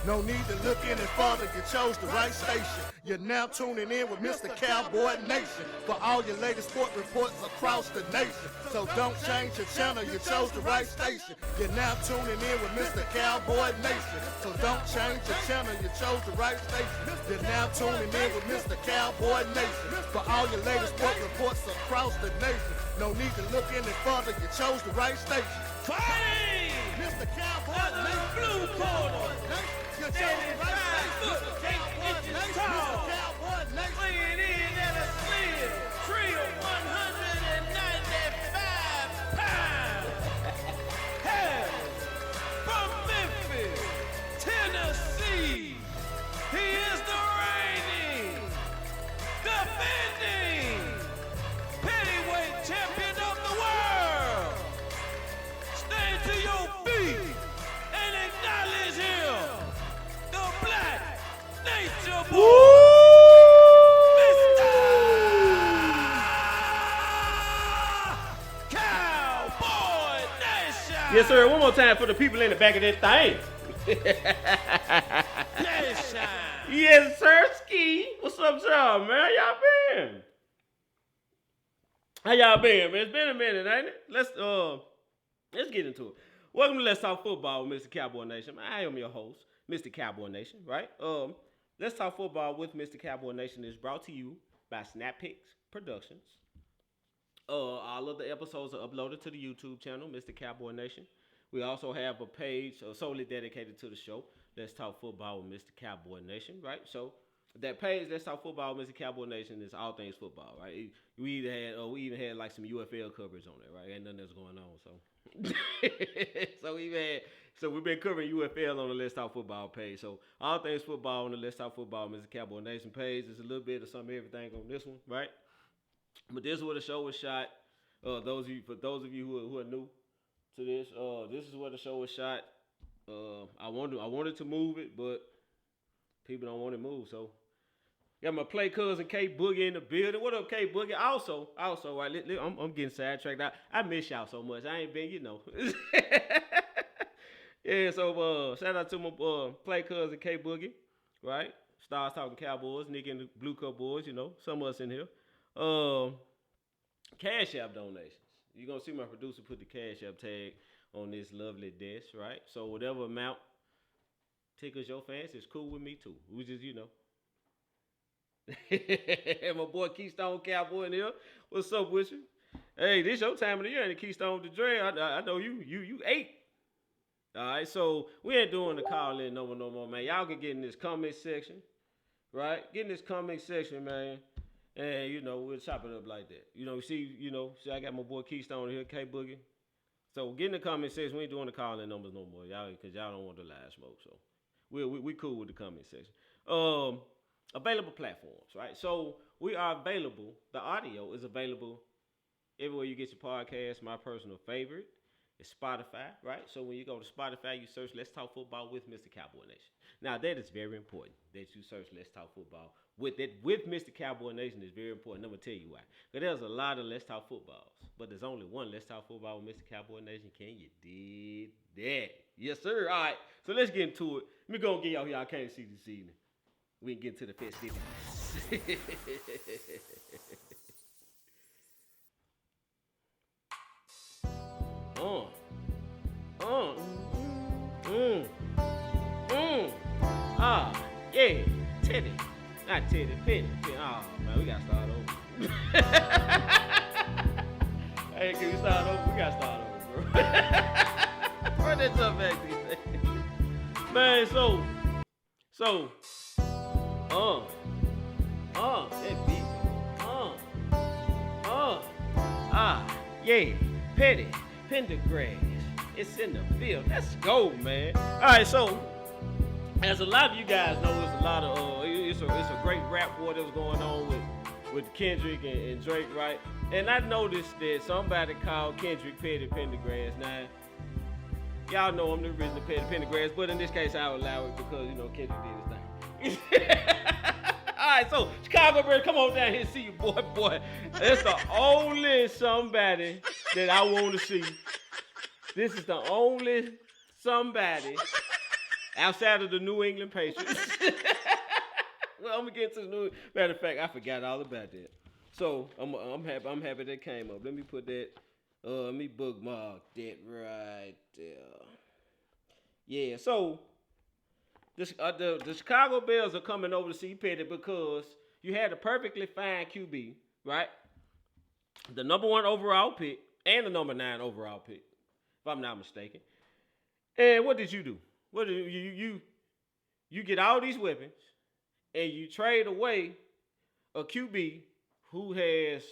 No need to look any further, you chose the right station. You're now tuning in with Mr. Cowboy Nation for all your latest sport reports across the nation. So don't change your channel, you chose the right station. You're now tuning in with Mr. Cowboy Nation. So don't change your channel, you chose the right station. You're now tuning in with Mr. Cowboy Nation for all your latest sport reports across the nation. No need to look any further, you chose the right station. Fighting! Mr. Cowboy Under the Nation. blue corner. You chose the right 85 station. foot, 8 inches Mr. tall. Cowboy Nation. Weighing in at a slim, trio 195 pounds. Hail from Memphis, Tennessee. He is the reigning, defending heavyweight champion of the world. Stand to your feet and acknowledge him, the Black Nature Boy, Mr. Cowboy Nation. Yes, sir. One more time for the people in the back of this thing. Nation. Yes, sir. Ski. What's up, y'all, man? How y'all been? How y'all been, man? It's been a minute, ain't it? Let's get into it. Welcome to Let's Talk Football with Mr. Cowboy Nation. I am your host, Mr. Cowboy Nation, right? Let's Talk Football with Mr. Cowboy Nation is brought to you by Snap Picks Productions. All of the episodes are uploaded to the YouTube channel, Mr. Cowboy Nation. We also have a page solely dedicated to the show, Let's Talk Football with Mr. Cowboy Nation, right? So that page, Let's Talk Football with Mr. Cowboy Nation, is all things football, right? We even had like some UFL coverage on there, right? Ain't nothing that's going on, so so we've been covering UFL on the Let's Talk Football page. So all things football on the Let's Talk Football Mr. Cowboy Nation page. There's a little bit of some everything on this one, right? But this is where the show was shot. For those of you who are new to this, this is where the show was shot. I wanted to move it, but people don't want to move. So got my play cousin K Boogie in the building. What up, K Boogie? Also, right, I'm getting sidetracked. I miss y'all so much. I ain't been, Yeah, so shout out to my play cousin K Boogie, right? Stars Talking Cowboys, Nick and the Blue Cup Boys, some of us in here. Cash App donations. You're gonna see my producer put the Cash App tag on this lovely desk, right? So whatever amount tickles your fancy is cool with me too. We just, And my boy Keystone Cowboy in here. What's up with you? Hey, this your time of the year in the Keystone the Dre. I know you ate. All right, so we ain't doing the call in no more, man. Y'all can get in this comment section, right? Get in this comment section, man. And we'll chop it up like that. See I got my boy Keystone here, K Boogie. So get in the comment section. We ain't doing the call in numbers no more, y'all, because y'all don't want the live smoke. So we cool with the comment section. Available platforms, right? So we are available. The audio is available everywhere you get your podcast. My personal favorite is Spotify, right? So when you go to Spotify, you search Let's Talk Football with Mr. Cowboy Nation. Now, that is very important that you search Let's Talk Football with Mr. Cowboy Nation is very important. I'm going to tell you why. Because there's a lot of Let's Talk Footballs, but there's only one Let's Talk Football with Mr. Cowboy Nation. Can you dig that? Yes, sir. All right, so let's get into it. Let me go and get y'all can't see this evening. We can get into the festivities. Yeah, Teddy. Not Teddy, Penny. Oh, man, we got to start over. Hey, can we start over? We got to start over, bro. Run that stuff back these days. Man, that beat. Yeah, Petty, Pendergrass. It's in the field. Let's go, man. All right, so as a lot of you guys know, there's a lot of it's a great rap war that was going on with Kendrick and Drake, right? And I noticed that somebody called Kendrick Petty Pendergrass. Now, y'all know I'm the original Petty Pendergrass, but in this case, I would allow it because Kendrick did his thing. All right, so Chicago Bears, come on down here and see you, boy. That's the only somebody that I want to see. This is the only somebody outside of the New England Patriots. Well, I'm gonna get to the new. Matter of fact, I forgot all about that. So I'm happy. I'm happy that came up. Let me put that. Let me bookmark that right there. Yeah. So the Chicago Bears are coming over to see Petty because you had a perfectly fine QB, right? The number 1 overall pick and the number 9 overall pick, if I'm not mistaken. And what did you do? What did you get all these weapons and you trade away a QB who has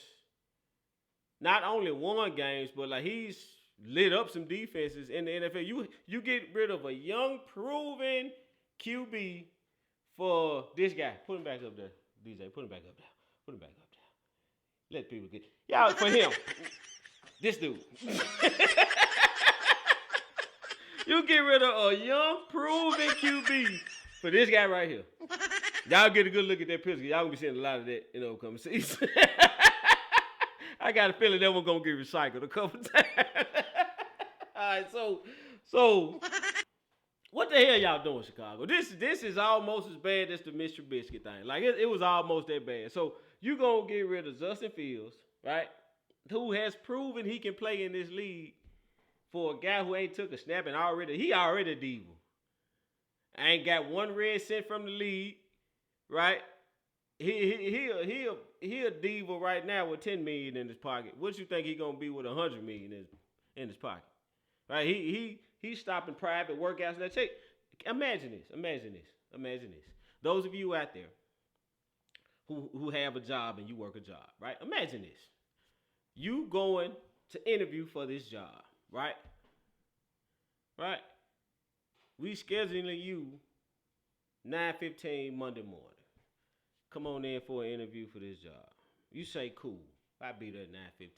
not only won games, but like he's lit up some defenses in the NFL. You get rid of a young, proven QB for this guy. Put him back up there, DJ. Put him back up there. Put him back up there. Let people get y'all for him. This dude. You get rid of a young, proven QB for this guy right here. Y'all get a good look at that picture. Y'all gonna be seeing a lot of that in the upcoming season. I got a feeling that one's gonna get recycled a couple times. All right, so what the hell y'all doing, Chicago? This is almost as bad as the Mr. Biscuit thing. Like it was almost that bad. So you gonna get rid of Justin Fields, right? Who has proven he can play in this league for a guy who ain't took a snap and he already a diva. I ain't got one red cent from the league, right? He a diva right now with $10 million in his pocket. What you think he gonna be with $100 million in his pocket? Right? He's stopping private workouts. Now check. Imagine this. Those of you out there who have a job and you work a job, right? Imagine this. You going to interview for this job, right? Right? We scheduling you 9:15 Monday morning. Come on in for an interview for this job. You say, cool. I'll be there at 9:15.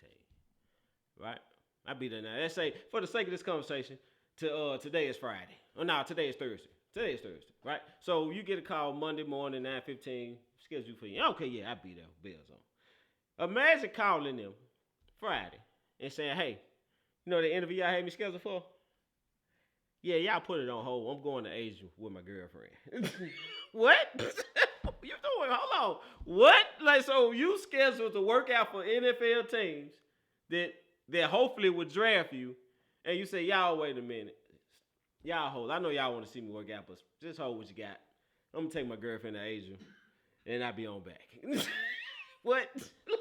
Right? I'll be there now. Let's say, for the sake of this conversation, today is Friday. Oh, no, today is Thursday. Right? So you get a call Monday morning, 9:15, schedule for you. Okay, yeah, I'll be there. Bells on. Imagine calling them Friday and saying, hey, you know the interview y'all had me scheduled for? Yeah, y'all put it on hold. I'm going to Asia with my girlfriend. What? You doing? Hold on. What? Like, so you scheduled to work out for NFL teams that hopefully would draft you, and you say, y'all wait a minute. Y'all hold. I know y'all want to see me work out, but just hold what you got. I'm going to take my girlfriend to Asia, and I'll be on back. What?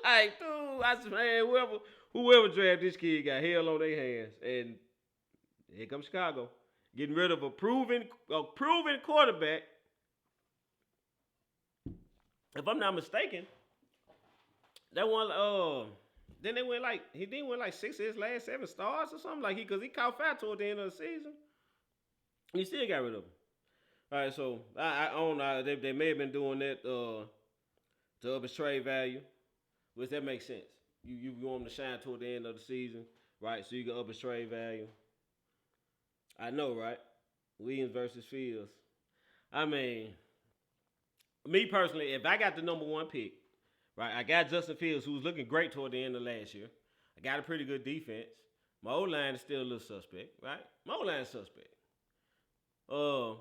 Like, dude, I said, man, whoever drafted this kid got hell on their hands. And here comes Chicago. Getting rid of a proven quarterback. If I'm not mistaken, that one, then he didn't win like 6 of his last 7 stars or something, like because he caught fire toward the end of the season. He still got rid of him. All right, so I don't know. They may have been doing that to up his trade value, which that makes sense. You want him to shine toward the end of the season, right? So you can up his trade value. I know, right? Williams versus Fields. I mean, me personally, if I got the number 1 pick, right, I got Justin Fields, who was looking great toward the end of last year. I got a pretty good defense. My O-line is still a little suspect, right? My O-line is suspect. But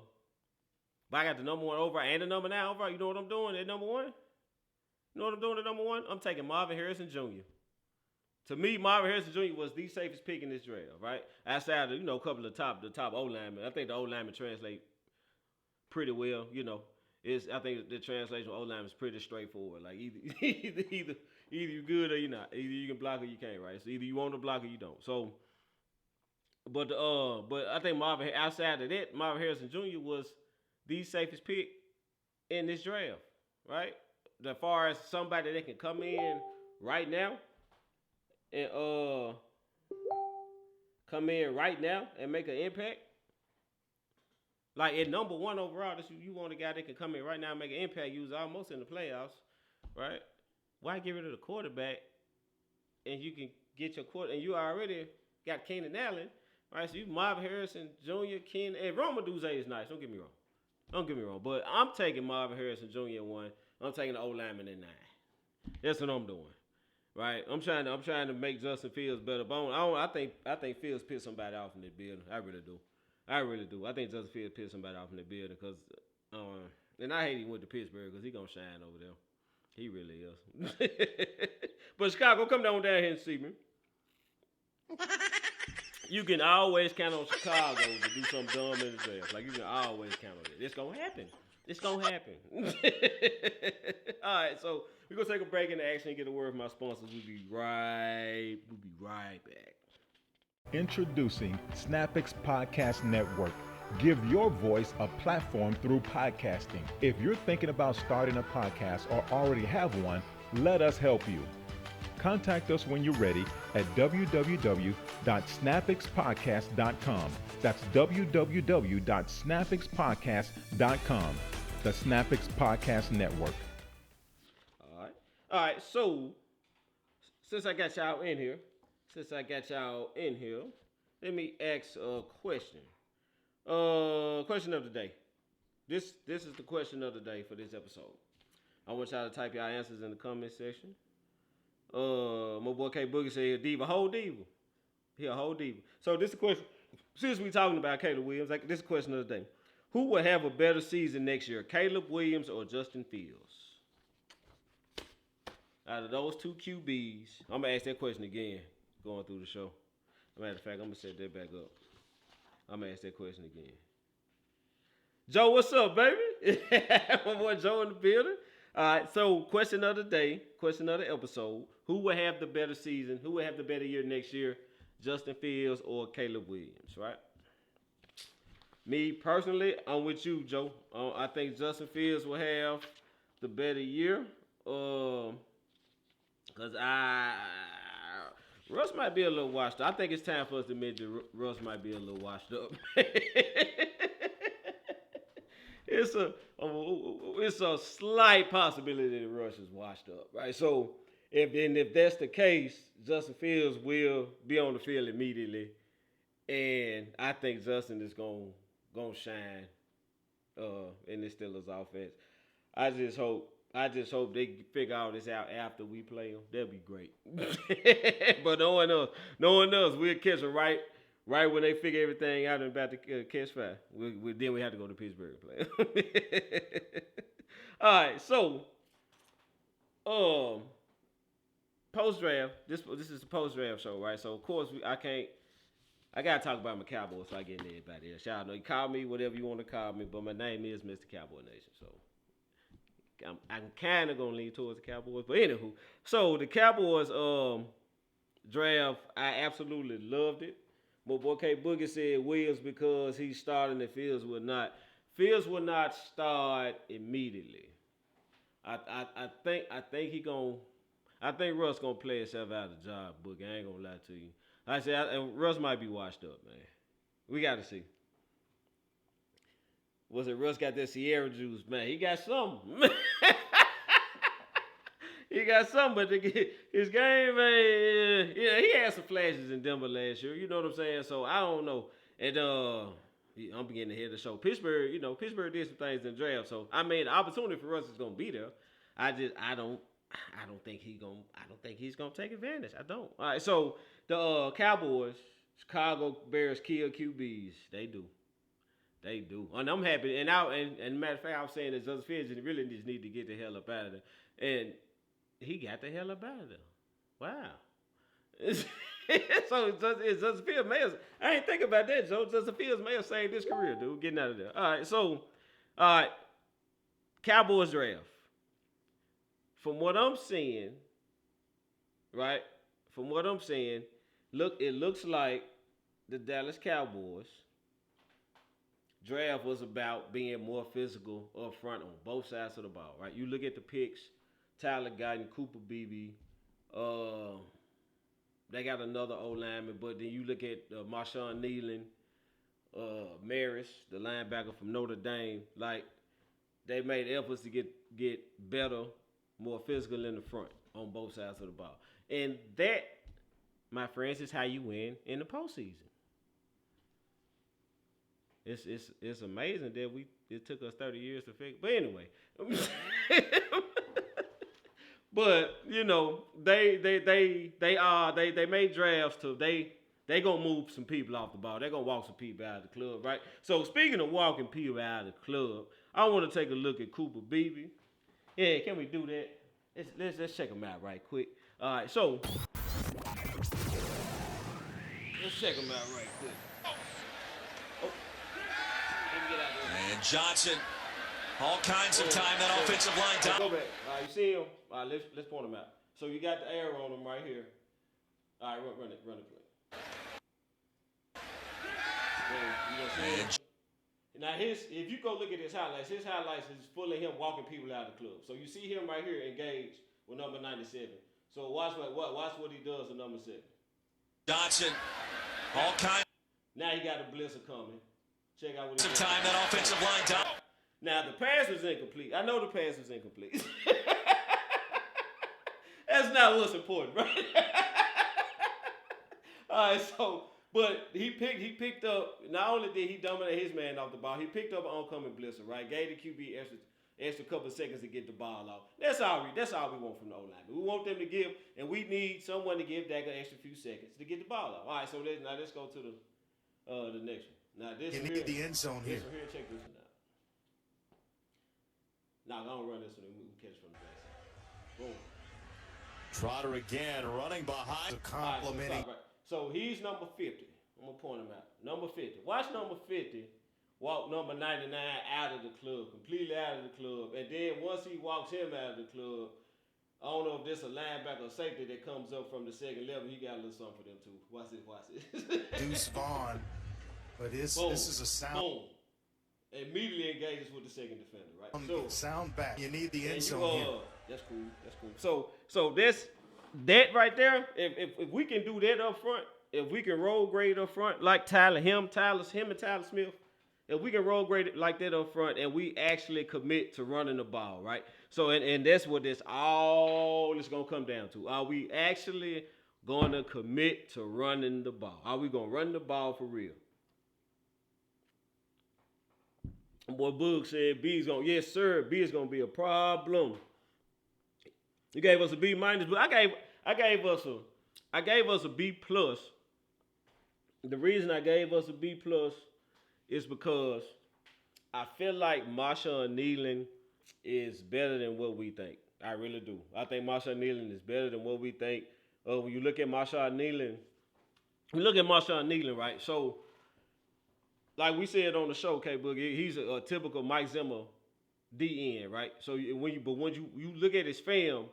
I got the number 1 overall and the number 9 overall. You know what I'm doing at number 1? You know what I'm doing at number 1? I'm taking Marvin Harrison Jr. To me, Marvin Harrison Jr. was the safest pick in this draft, right? Outside of, a couple of the top O-linemen. I think the O-linemen translate pretty well, I think the translation of O-linemen is pretty straightforward. Like either you're good or you're not. Either you can block or you can't, right? So either you want to block or you don't. So, but I think outside of that, Marvin Harrison Jr. was the safest pick in this draft, right? As far as somebody that can come in right now and make an impact. Like at number 1 overall, you want a guy that can come in right now and make an impact. You was almost in the playoffs, right? Why get rid of the quarterback and you can get your quarterback, and you already got Keenan Allen, right? So you Marvin Harrison Jr., Keenan, and Roma Duze is nice. Don't get me wrong. But I'm taking Marvin Harrison Jr. at 1. I'm taking the O-lineman at 9. That's what I'm doing. Right, I'm trying to make Justin Fields better. But I think Fields pissed somebody off in this building. I really do. I really do. I think Justin Fields pissed somebody off in the building because, and I hate he went to Pittsburgh because he gonna shine over there. He really is. But Chicago, come down here and see me. You can always count on Chicago to do something dumb in the draft. Like, you can always count on it. It's gonna happen. It's gonna happen. All right, so we're gonna take a break in the action and get a word from our sponsors. We'll be right back. Introducing SnapX Podcast Network. Give your voice a platform through podcasting. If you're thinking about starting a podcast or already have one, let us help you. Contact us when you're ready at www.snapxpodcast.com. That's www.snapxpodcast.com. The SnapX Podcast Network. All right. So since I got y'all in here, let me ask a question. Question of the day. This is the question of the day for this episode. I want y'all to type your answers in the comment section. My boy K Boogie said diva, whole diva. He a whole diva. So this is the question. Since we talking about Caleb Williams, like this is the question of the day. Who will have a better season next year, Caleb Williams or Justin Fields? Out of those two QBs, I'm gonna ask that question again going through the show. Matter of fact, I'm gonna set that back up. I'm gonna ask that question again. Joe, what's up, baby? My boy Joe in the building. All right, so question of the day, question of the episode. Who will have the better season? Who will have the better year next year? Justin Fields or Caleb Williams, right? Me personally, I'm with you, Joe. I think Justin Fields will have the better year. Because Russ might be a little washed up. I think it's time for us to admit that Russ might be a little washed up. It's a slight possibility that Russ is washed up, right? So if that's the case, Justin Fields will be on the field immediately, and I think Justin is gonna shine in the Steelers offense. I just hope they figure all this out after we play them. That'd be great. But no one else, we'll catch them right when they figure everything out and about to catch fire. Then we have to go to Pittsburgh and play. All right, so post draft. This is the post draft show, right? So of course I gotta talk about my Cowboys so I get everybody else. Y'all know you call me whatever you want to call me, but my name is Mr. Cowboy Nation. So I'm kind of gonna lean towards the Cowboys, but anywho, so the Cowboys draft, I absolutely loved it. My boy K Boogie said Williams because he's starting and Fields will not. Fields will not start immediately. I think Russ gonna play himself out of the job, Boogie. I ain't gonna lie to you. I said Russ might be washed up, man. We got to see. Was it Russ got that Sierra juice, man? He got something. He got something, but his game, man. Yeah, he had some flashes in Denver last year. You know what I'm saying? So I don't know. And I'm beginning to hear the show. Pittsburgh did some things in the draft. So I mean, the opportunity for Russ is gonna be there. I don't think he's gonna take advantage. I don't. All right, so the Cowboys, Chicago Bears kill QBs. They do. And I'm happy. And matter of fact, I was saying that Justin Fields really just need to get the hell up out of there. And he got the hell up out of there. Wow. So Justin Fields may have, I ain't thinking about that, Joe. Justin Fields may have saved his career, dude, getting out of there. All right, so Cowboys draft. From what I'm seeing, right? It looks like the Dallas Cowboys draft was about being more physical up front on both sides of the ball, right? You look at the picks, Tyler Guyton, Cooper Beebe, they got another O-lineman, but then you look at Marshawn Kneeland, Maris, the linebacker from Notre Dame, like they made efforts to get better, more physical in the front on both sides of the ball. And that, my friends, is how you win in the postseason. It's amazing that it took us 30 years to figure. But anyway, but you know they made drafts to they they gonna move some people off the ball. They gonna walk some people out of the club, right? So speaking of walking people out of the club, I want to take a look at Cooper Beebe. Yeah, can we do that? Let's check him out right quick. All right, so let's check him out right quick. Oh, let me get out there. And Johnson, all kinds of time that offensive line down. Go back. All right, you see him? All right, let's point him out. So you got the arrow on him right here. All right, run it quick. Now if you go look at his highlights is full of him walking people out of the club. So you see him right here engaged with number 97. So watch what he does with number 7. Johnson, all kinds Now he got a blitzer coming. Check out what he of does. time that offensive line down. Now the pass was incomplete. I know the pass was incomplete. That's not what's important, right? All right, so but he picked up. Not only did he dominate his man off the ball, he picked up an oncoming blitzer, right? Gave the QB extra couple of seconds to get the ball off. That's all we want from the O-line. We want them to give, and we need someone to give Dak an extra few seconds to get the ball off. All right, so let's go to the next one. Now this You one need here, the end zone here. this one here, check this one out. Now I don't run this one, we can catch from the backside. Boom. Trotter again, running behind. Complimenting. So he's number 50. I'm going to point him out. Number 50. Watch number 50 walk number 99 out of the club, completely out of the club. And then once he walks him out of the club, I don't know if this is a linebacker or safety that comes up from the second level. He got a little something for them too. Watch this. Deuce Vaughn. But this is a sound. Boom. Immediately engages with the second defender, right? Sound back. You need the end And zone here. that's cool. So that right there, if we can do that up front, if we can roll grade up front like him and Tyler Smith, if we can roll grade it like that up front and we actually commit to running the ball, right? So and that's what this all is gonna come down to. Are we actually gonna commit to running the ball? Are we gonna run the ball for real? Boy, Boog said yes, sir. B is gonna be a problem. You gave us a B minus, but I gave us a B plus. The reason I gave us a B plus is because I feel like Marshawn Kneeland is better than what we think. I really do. I think Marshawn Kneeland is better than what we think. When you look at Marshawn Kneeland, right? So, like we said on the show, K-Boogie, he's a typical Mike Zimmer DN, right? So when you look at his film,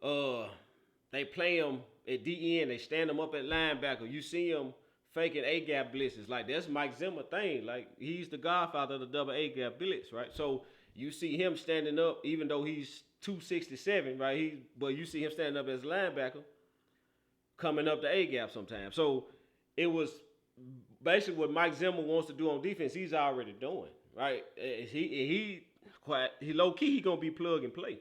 they play him at DN, they stand him up at linebacker. You see him faking A-gap blitzes. Like, that's Mike Zimmer thing. Like, he's the godfather of the double A-gap blitz, right? So you see him standing up, even though he's 267, right? But you see him standing up as a linebacker, coming up the A-gap sometimes. So it was basically what Mike Zimmer wants to do on defense, he's already doing, right? He low-key, he going to be plug and play.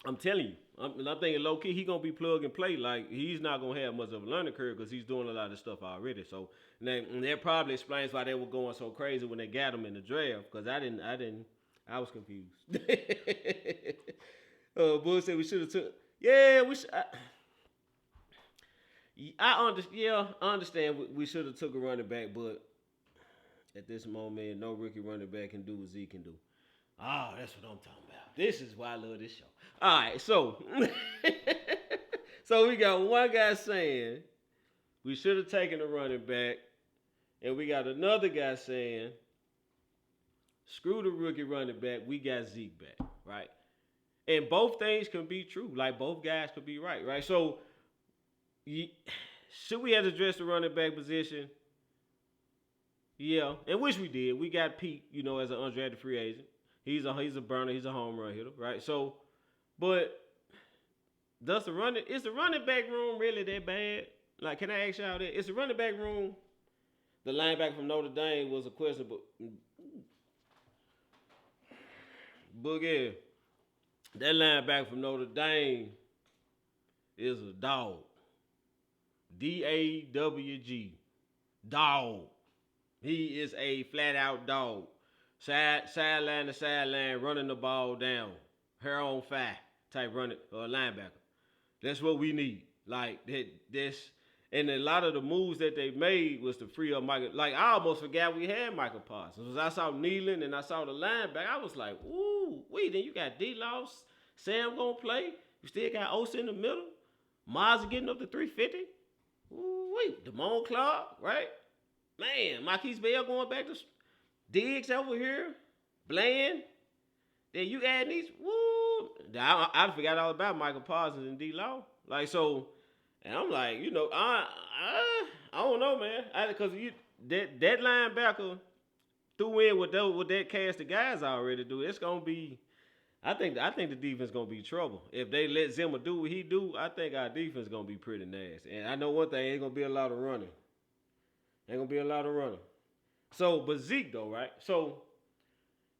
I'm telling you. I'm thinking low-key, he going to be plug and play. Like, he's not going to have much of a learning curve because he's doing a lot of stuff already. So, that probably explains why they were going so crazy when they got him in the draft, because I was confused. Bull said we should have took, I understand we should have took a running back, but at this moment, no rookie running back can do what Zeke can do. Oh, that's what I'm talking about. This is why I love this show. All right, so we got one guy saying we should have taken a running back, and we got another guy saying screw the rookie running back, we got Zeke back, right? And both things can be true. Like, both guys could be right? So, should we have addressed the running back position? Yeah, and which we did. We got Pete, as an undrafted free agent. He's a burner. He's a home run hitter, right? So, but is the running back room really that bad? Like, can I ask y'all that? Is the running back room? The linebacker from Notre Dame was a question, but Boogie, that linebacker from Notre Dame is a dog. D-A-W-G. Dog. He is a flat-out dog. Sideline to sideline, running the ball down. Hair on fire type running linebacker. That's what we need. Like this, and a lot of the moves that they made was to free up Michael. Like I almost forgot we had Michael Parsons. I saw Nealon and I saw the linebacker. I was like, ooh, wait, then you got D-Loss, Sam gonna play. You still got Osa in the middle. Mars getting up to 350. Ooh, wait, Damone Clark, right? Man, Marquise Bell going back to Diggs over here. Bland. Then you add these, woo. I forgot all about Michael Parsons and D-Law. Like, so, and I'm like, you know, I don't know, man. Because that linebacker threw in with that cast of guys already do. It's going to be, I think the defense going to be trouble. If they let Zimmer do what he do, I think our defense going to be pretty nasty. And I know one thing, ain't going to be a lot of running. Ain't going to be a lot of running. So, but Zeke, though, right? So,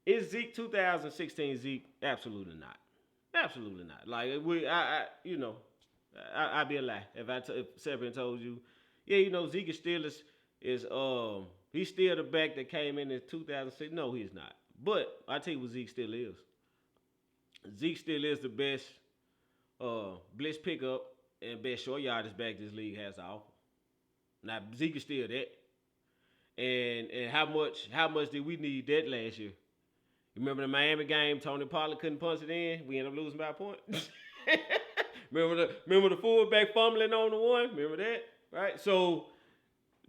is Zeke 2016 Zeke? Absolutely not. Absolutely not. Like, I'd be a lie if Severin told you, yeah, you know, Zeke is still he's still the back that came in 2006. No, he's not. But I tell you what Zeke still is. Zeke still is the best blitz pickup and best short yardage back this league has to offer. Now Zeke is still that. And how much did we need that last year? You remember the Miami game? Tony Pollard couldn't punch it in. We ended up losing by a point. remember the fullback fumbling on the one? Remember that? Right? So,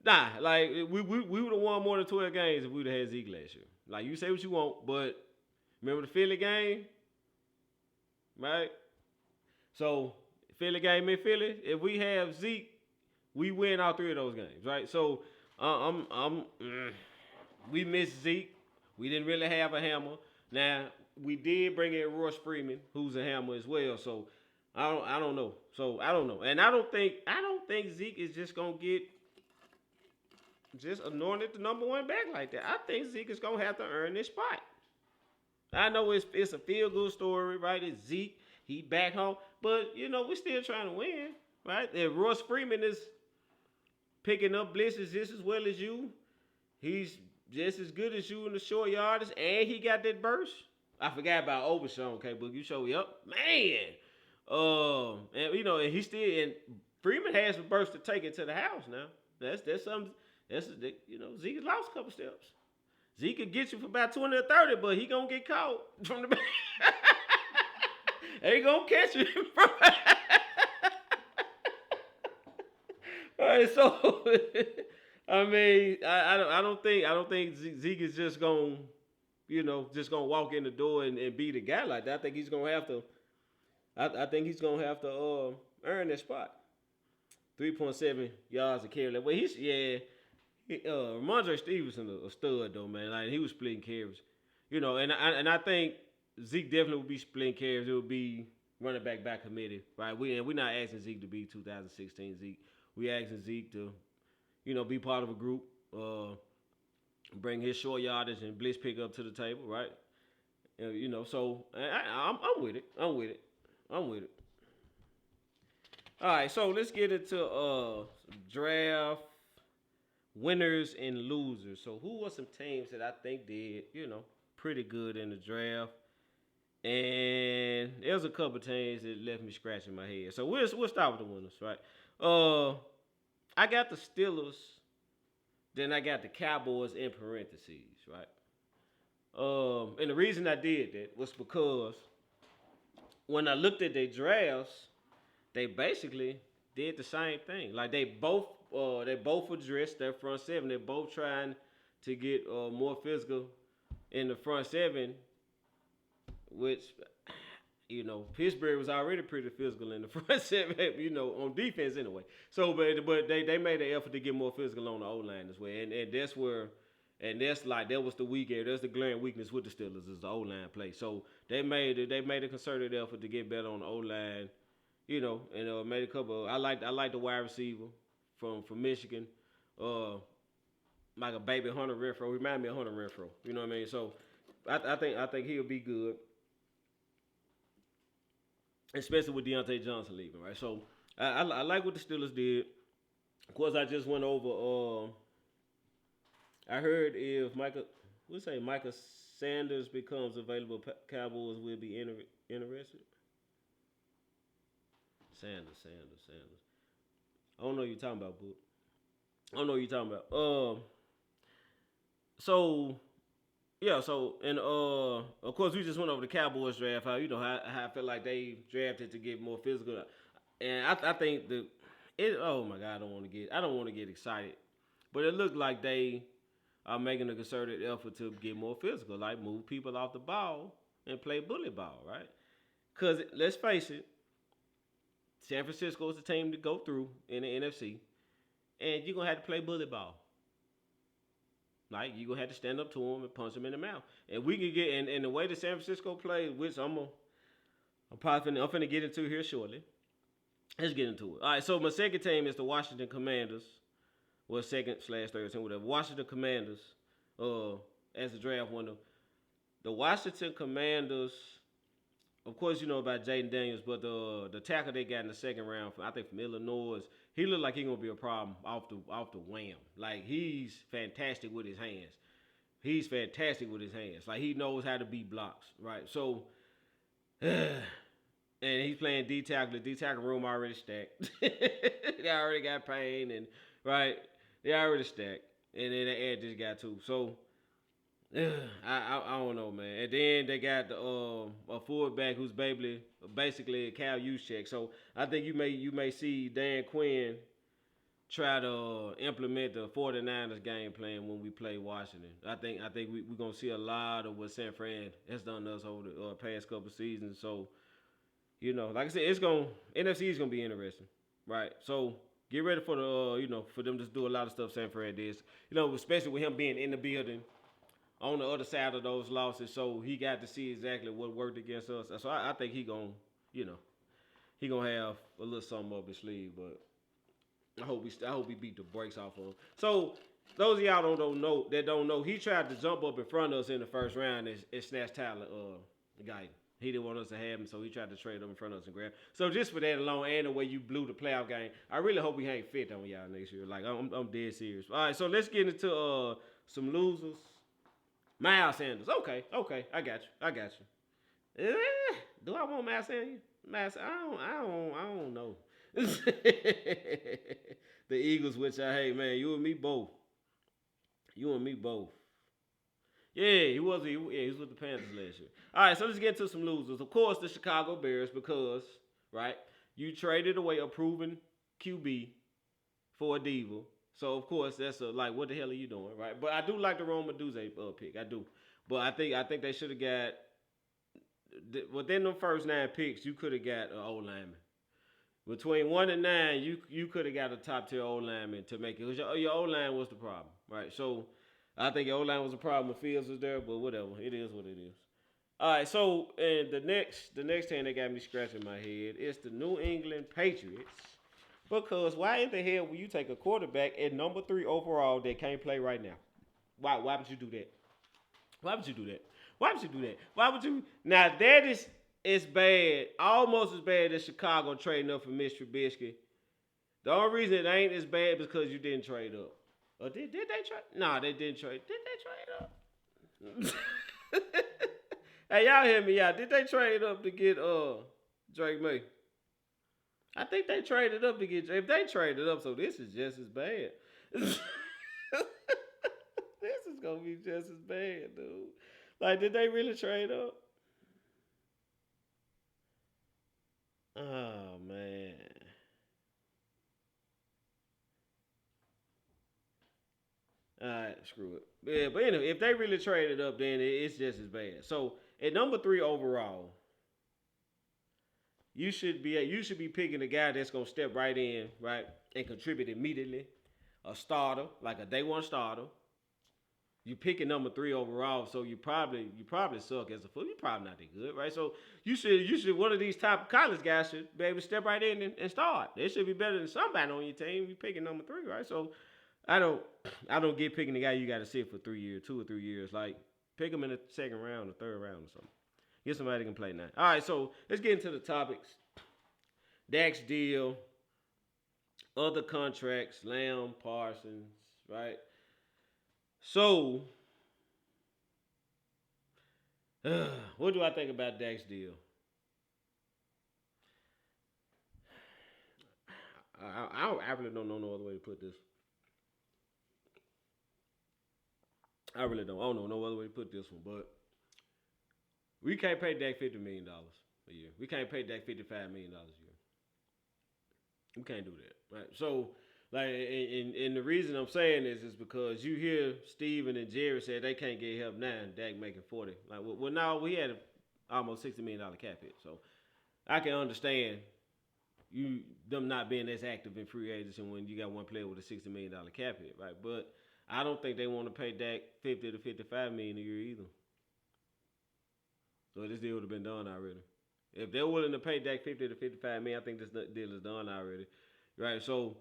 like we would have won more than 12 games if we'd have had Zeke last year. Like you say what you want, but remember the Philly game? Right? So Philly game in Philly. If we have Zeke, we win all three of those games, right? So we missed Zeke. We didn't really have a hammer. Now we did bring in Royce Freeman, who's a hammer as well. So I don't know. So I don't know, and I don't think Zeke is just gonna get just anointed the number one back like that. I think Zeke is gonna have to earn this spot. I know it's a feel good story, right? It's Zeke, he back home, but you know we're still trying to win, right? If Royce Freeman is picking up blitzes just as well as you, he's just as good as you in the short yardage, and he got that burst. I forgot about Overshown, okay, but you show me up, man. And you know, and he still, and Freeman has a burst to take it to the house now. That's something. You know, Zeke lost a couple steps. Zeke could get you for about 20 or 30, but he gonna get caught from the back. He gonna catch you from. All right, so. I mean, I don't think Zeke is just gonna walk in the door and be the guy like that. I think he's gonna have to. I think he's gonna have to earn that spot. 3.7 yards a carry. Well, Ramondre Stevenson a stud though, man. Like he was splitting carries, you know, and I think Zeke definitely would be splitting carries. It would be running back by committee, right? We're not asking Zeke to be 2016 Zeke. We asking Zeke to, you know, be part of a group, bring his short yardage and blitz pickup to the table, right? You know, so I'm with it. I'm with it. All right, so let's get into draft winners and losers. So who were some teams that I think did, you know, pretty good in the draft? And there's a couple teams that left me scratching my head. So we'll start with the winners, right? I got the Steelers, then I got the Cowboys in parentheses, right? And the reason I did that was because when I looked at their drafts, they basically did the same thing. Like they both addressed their front seven. They're both trying to get more physical in the front seven, which, you know, Pittsburgh was already pretty physical in the front seven, you know, on defense anyway. So, but they made an effort to get more physical on the O-line as well. And that's where, and that's like, that was the weak area. That's the glaring weakness with the Steelers is the O-line play. So they made a concerted effort to get better on the O-line, you know, and made a couple. I like the wide receiver from Michigan, like a baby Hunter Renfrow. Remind me of Hunter Renfrow. You know what I mean? So I think he'll be good, especially with Deontay Johnson leaving, right? So I like what the Steelers did. Of course, I just went over. I heard if Micah Sanders becomes available, Cowboys will be interested. Sanders. I don't know what you're talking about, Book. I don't know what you're talking about. So yeah, so and of course we just went over the Cowboys draft. How I feel like they drafted to get more physical, and I think oh my God, I don't want to get excited, but it looked like they are making a concerted effort to get more physical, like move people off the ball and play bully ball, right? Because let's face it, San Francisco is the team to go through in the NFC, and you're gonna have to play bully ball. Like you're gonna have to stand up to them and punch them in the mouth. And we can get and the way that San Francisco plays, which I'm finna get into here shortly. Let's get into it. All right, so my second team is the Washington Commanders. Well, second/third team, whatever. Washington Commanders, as the draft winner. The Washington Commanders, of course, you know about Jaden Daniels, but the tackle they got in the second round, I think from Illinois, he looked like he's gonna be a problem off the wham. Like he's fantastic with his hands. Like he knows how to beat blocks, right? So, and he's playing D tackle. The D tackle room already stacked. They already got Payne and right. They already stacked, and then they add this guy too. So. I don't know, man. And then they got a fullback who's basically a Cal Juszczyk. So I think you may see Dan Quinn try to implement the 49ers game plan when we play Washington. I think we're gonna see a lot of what San Fran has done to us over the past couple of seasons. So like I said, NFC is gonna be interesting, right? So get ready for for them to do a lot of stuff San Fran did. Especially with him being in the building. On the other side of those losses, so he got to see exactly what worked against us. So I think he gonna have a little something up his sleeve. But I hope we beat the brakes off of him. So those of y'all don't know, he tried to jump up in front of us in the first round and snatch Tyler Guyton. He didn't want us to have him, so he tried to trade him in front of us and grab. So just for that alone, and the way you blew the playoff game, I really hope we ain't fit on y'all next year. Like I'm dead serious. All right, so let's get into some losers. Miles Sanders. Okay, I got you. Do I want Miles Sanders? I don't know. The Eagles, which I hate, man. You and me both. Yeah, he was with the Panthers last year. All right, so let's get into some losers. Of course, the Chicago Bears, because right, you traded away a proven QB for a diva. So of course that's like, what the hell are you doing, right? But I do like the Rome Odunze pick, I do. But I think they should have got within the first 9 picks, you could have got an old lineman. Between 1 and 9, you could have got a top tier old lineman to make it. Because your old line was the problem, right? So I think your old line was the problem when Fields was there, but whatever, it is what it is. All right, so and the next thing that got me scratching my head is the New England Patriots. Because why in the hell will you take a quarterback at number 3 overall that can't play right now? Why would you do that? Why would you? Now that is bad, almost as bad as Chicago trading up for Mitch Trubisky. The only reason it ain't as bad is because you didn't trade up. Or did they trade? No, they didn't trade. Did they trade up? Hey, y'all hear me out. Did they trade up to get Drake May? I think they traded up to get. If they traded up, so this is just as bad. This is gonna be just as bad, dude. Like, did they really trade up? Oh man. All right, screw it. Yeah, but anyway, if they really traded up, then it's just as bad. So at number 3 overall. You should be picking a guy that's gonna step right in, right, and contribute immediately. A starter, like a day 1 starter. You picking number 3 overall, so you probably suck as a football. You're probably not that good, right? So you should one of these top college guys should be able to step right in and start. They should be better than somebody on your team. You picking number 3, right? So I don't get picking the guy you got to sit for 3 years, 2 or 3 years. Like pick him in the second round or third round or something. Get somebody that can play now. All right, so let's get into the topics. Dak's deal, other contracts, Lamb, Parsons, right? So, what do I think about Dak's deal? I really don't know no other way to put this. I really don't. I don't know no other way to put this one, but we can't pay Dak $50 million a year. We can't pay Dak $55 million a year. We can't do that, right? So, like, and the reason I'm saying this is because you hear Steven and Jerry say they can't get help now, and Dak making 40. Like, well, now we had almost $60 million cap hit, so I can understand them not being as active in free agency when you got one player with a $60 million cap hit, right? But I don't think they want to pay Dak $50 to $55 million a year either. So this deal would have been done already. If they're willing to pay Dak $50 to $55 million, I think this deal is done already, right? So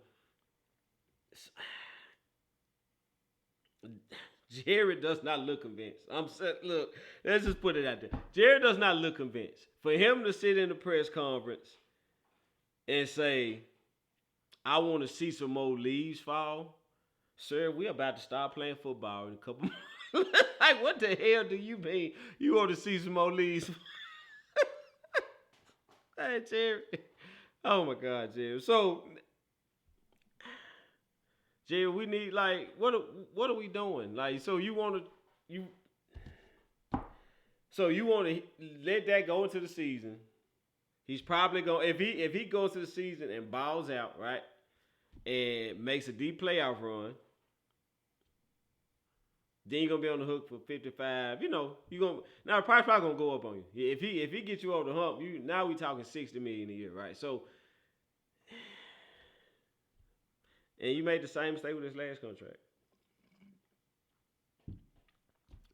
Jared does not look convinced. Look, let's just put it out there. Jared does not look convinced. For him to sit in the press conference and say, I want to see some more leaves fall, sir, we're about to start playing football in a couple months. Like, what the hell do you mean you want to see some more leaves? Hey, Jerry. Oh, my God, Jerry. So, Jerry, we need, like, what are we doing? Like, so you want to let that go into the season. He's probably going, if he goes to the season and balls out, right, and makes a deep playoff run, then you're gonna be on the hook for 55. You know, now the price probably gonna go up on you. If he gets you over the hump, now we talking $60 million a year, right? So, and you made the same mistake with his last contract,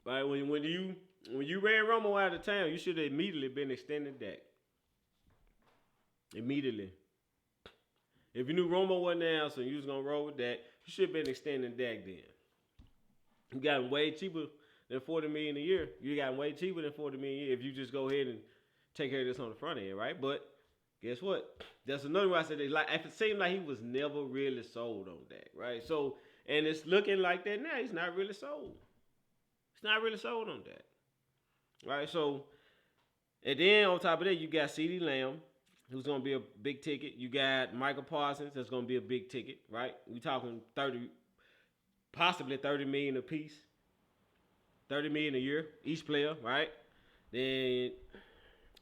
right? When you ran Romo out of town, you should have immediately been extending Dak. Immediately. If you knew Romo wasn't there, so you was gonna roll with Dak, you should have been extending Dak then. You got him way cheaper than $40 million a year. You got him way cheaper than $40 million a year if you just go ahead and take care of this on the front end, right? But guess what? That's another way I said it. Like, it seemed like he was never really sold on that, right? So, and it's looking like that now. He's not really sold. He's not really sold on that, right? So, and then on top of that, you got CeeDee Lamb, who's going to be a big ticket. You got Michael Parsons, that's going to be a big ticket, right? We talking possibly $30 million a piece, $30 million a year each player, right? Then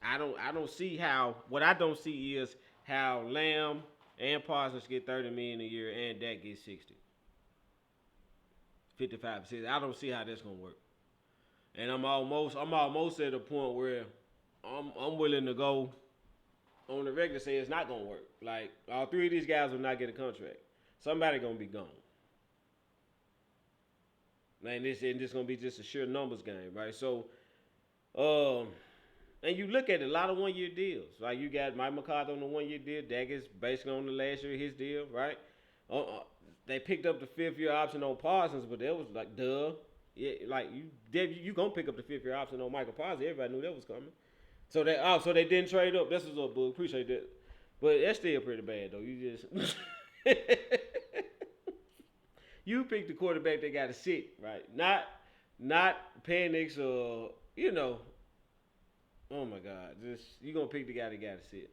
I don't see how. What I don't see is how Lamb and Parsons get $30 million a year and Dak gets 60, 55, 60. I don't see how that's gonna work. And I'm almost at a point where I'm willing to go on the regular say it's not gonna work. Like, all three of these guys will not get a contract. Somebody gonna be gone. And this gonna be just a sheer numbers game, right? So, and you look at a lot of 1-year deals. Like, you got Mike McCarthy on the 1-year deal. Dak is basically on the last year of his deal, right? They picked up the 5th-year option on Parsons, but that was like, duh. Yeah, like, you gonna pick up the 5th-year option on Michael Parsons. Everybody knew that was coming. So they didn't trade up. That's what's up, Boog. Appreciate that. But that's still pretty bad, though. You just you pick the quarterback that got to sit, right? Not Penix or, you know. Oh, my God. You're going to pick the guy that got to sit.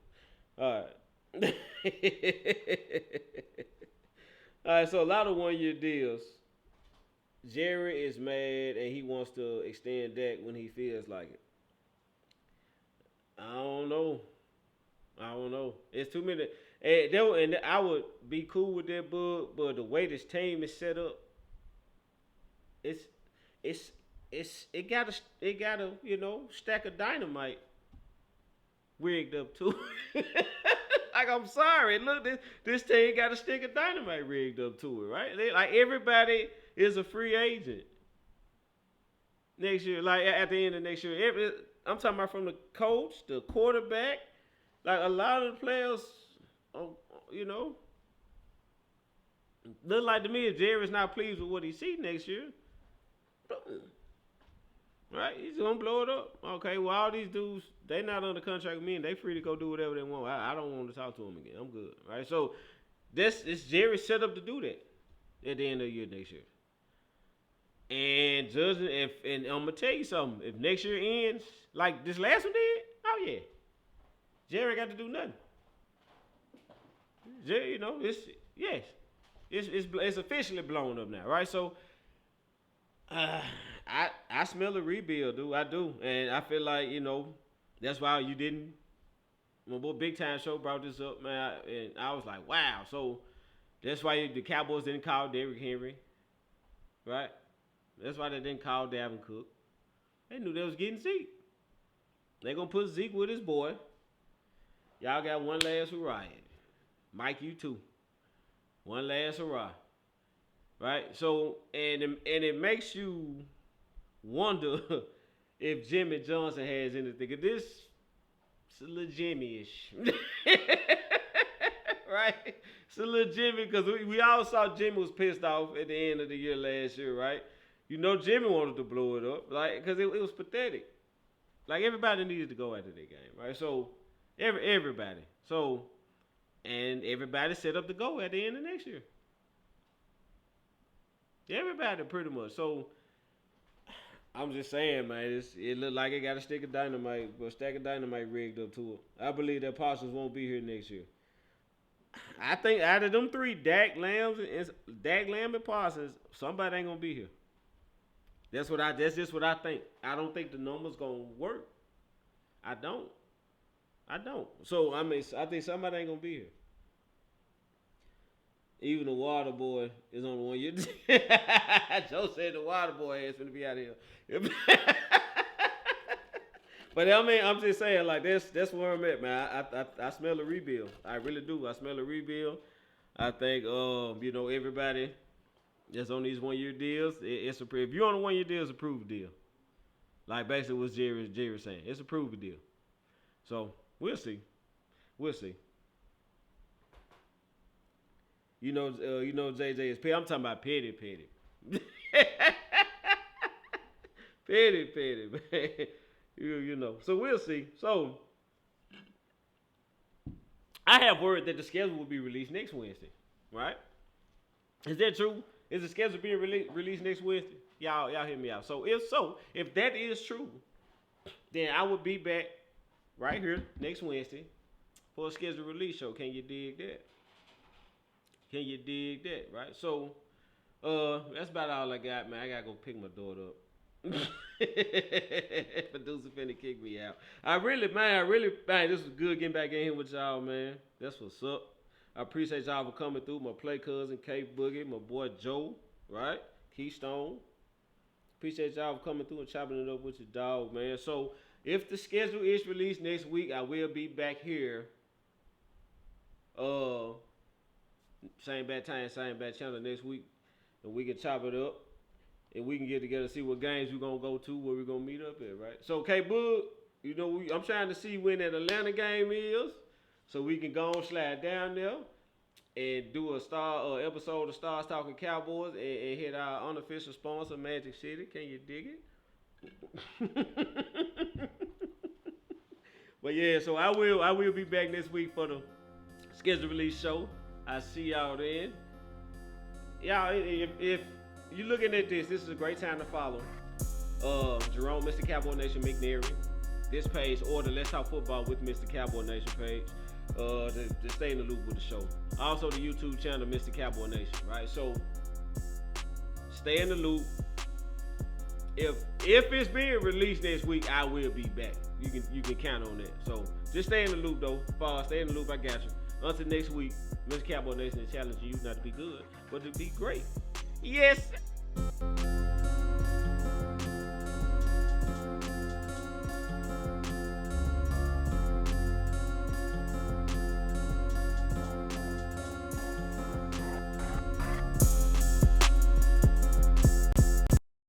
All right. All right, so a lot of 1-year deals. Jerry is mad and he wants to extend Dak when he feels like it. I don't know. It's too many. And I would be cool with that, but the way this team is set up, it got a stack of dynamite rigged up to it. Like, I'm sorry, look, this team got a stick of dynamite rigged up to it, right? Like, everybody is a free agent next year. Like, at the end of next year, I'm talking about from the coach, the quarterback, like, a lot of the players. Look like to me if Jerry's not pleased with what he sees next year, right? He's gonna blow it up. Okay, well, all these dudes, they not under contract with me and they free to go do whatever they want. I don't want to talk to them again. I'm good, right? So this Jerry set up to do that at the end of the year next year. And judging and I'm gonna tell you something, if next year ends like this last one did, oh yeah, Jerry got to do nothing. You know, it's officially blown up now, right? So, I smell a rebuild, dude. I do, and I feel like, you know, that's why you didn't. My boy Big Time Show brought this up, man, and I was like, wow. So that's why the Cowboys didn't call Derrick Henry, right? That's why they didn't call Dalvin Cook. They knew they was getting Zeke. They gonna put Zeke with his boy. Y'all got one last hurrah. Mike, you too. One last hurrah. Right? So, and it makes you wonder if Jimmy Johnson has anything. This is a little Jimmy-ish. Right? It's a little Jimmy, because we all saw Jimmy was pissed off at the end of the year last year, right? You know Jimmy wanted to blow it up, like, because it was pathetic. Like, everybody needed to go after that game, right? So, everybody. So, and everybody set up to go at the end of next year. Everybody, pretty much. So, I'm just saying, man, it looked like it got a stack of dynamite rigged up to it. I believe that Parsons won't be here next year. I think out of them three, Dak, Lamb, and Parsons, somebody ain't gonna be here. That's just what I think. I don't think the numbers gonna work. I don't. So I mean, I think somebody ain't gonna be here. Even the water boy is on the 1 year. Joe said the water boy is gonna be out of here. But I mean, I'm just saying, like, that's where I'm at, man. I smell a rebuild. I really do. I smell a rebuild. I think you know, everybody that's on these 1 year deals, if you're on a 1 year deal, it's a proved deal. Like basically what Jerry was saying. It's a proved deal. So we'll see. You know JJ is petty. I'm talking about petty. petty, man. You know. So we'll see. So I have word that the schedule will be released next Wednesday, right? Is that true? Is the schedule being released next Wednesday? Y'all hear me out. So if that is true, then I will be back right here next Wednesday for a scheduled release show. Can you dig that? Right? So that's about all I got, man. I gotta go pick my daughter up. Producer finna kick me out. I really, man, this was good getting back in here with y'all, man. That's what's up. I appreciate y'all for coming through. My play cousin, K Boogie, my boy Joe, right? Keystone. Appreciate y'all for coming through and chopping it up with your dog, man. So if the schedule is released next week, I will be back here. Same bad time, same bad channel next week. And we can chop it up. And we can get together, see what games we're going to go to, where we're going to meet up at, right? So, K-Boog, you know, I'm trying to see when that Atlanta game is so we can go and slide down there and do a episode of Stars Talking Cowboys and hit our unofficial sponsor, Magic City. Can you dig it? But, yeah, so I will be back next week for the schedule release show. I see y'all then. Y'all, if you're looking at this is a great time to follow Jerome, Mr. Cowboy Nation McNary, this page, or the Let's Talk Football with Mr. Cowboy Nation page, to stay in the loop with the show. Also the YouTube channel, Mr. Cowboy Nation, right? So stay in the loop. If it's being released next week, I will be back. You can count on that. So just stay in the loop though. Stay in the loop, I got you. Until next week, Mr. Cowboy Nation is challenging you not to be good, but to be great. Yes.